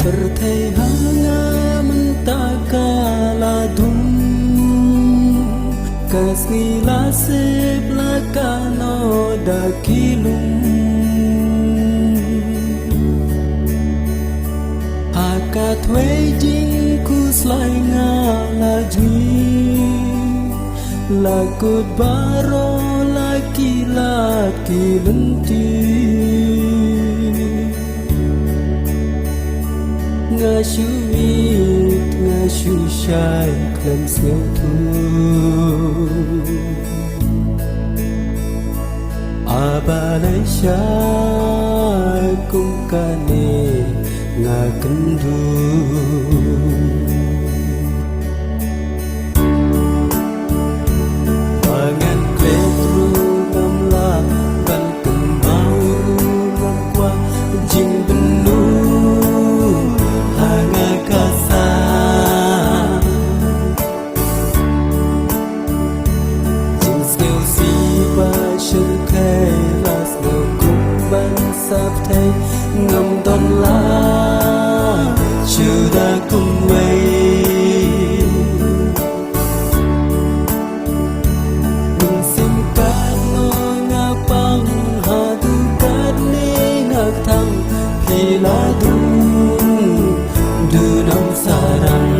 Pertehanga mentakala dum Kasila seblakano dakilum Hakat wejing kuslay nga lajmi Lakut baro laki-laki lenti Ngasuit ngasusyay klan sengtu Abalay syay kung kane ngakendu Pangan kletru ngamla ban kembau ngakwa jing benu hanga kasa jing skill si ba shil kai las no kumban sap thai ngam don la chuda kum wei Ladung dunam sarang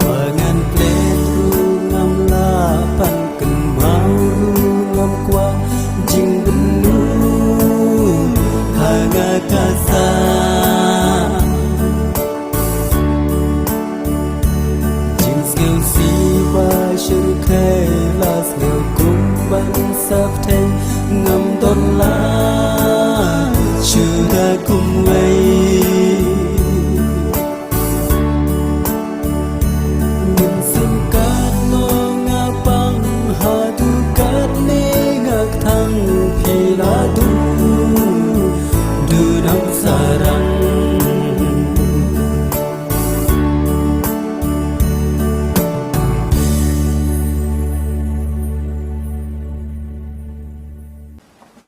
Pangan kletru ngam lapan kemau ngam kwa jing benu hanga kasa jing skill si ba shir kai las ngel kumban sap thai ngam don la chuda kum wei